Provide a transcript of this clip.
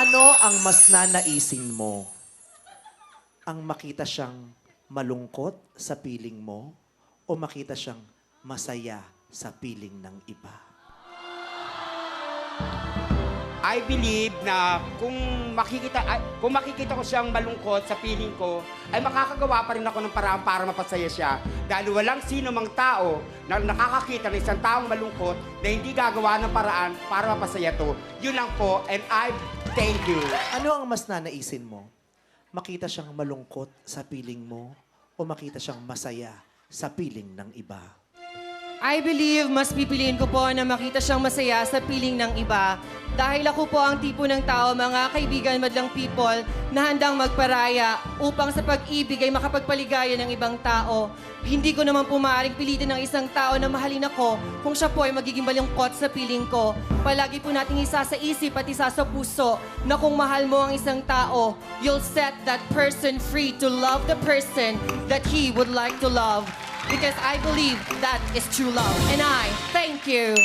Ano ang mas nanaisin mo? Ang makita siyang malungkot sa piling mo o makita siyang masaya sa piling ng iba? I believe na kung makikita ko siyang malungkot sa piling ko, ay makakagawa pa rin ako ng paraan para mapasaya siya. Dahil walang sino mang tao na nakakakita ng isang taong malungkot na hindi gagawa ng paraan para mapasaya to. Yun lang po, and I thank you. Ano ang mas nanaisin mo? Makita siyang malungkot sa piling mo o makita siyang masaya sa piling ng iba? I believe mas pipiliin ko po na makita siyang masaya sa piling ng iba. Dahil ako po ang tipo ng tao, mga kaibigan, madlang people, na handang magparaya upang sa pag-ibig ay makapagpaligaya ng ibang tao. Hindi ko naman po maaaring pilitin ng isang tao na mahalin ako kung siya po ay magiging malungkot sa piling ko. Palagi po nating isa sa isip at isa sa puso na kung mahal mo ang isang tao, you'll set that person free to love the person that he would like to love. Because I believe that is true love. And I thank you.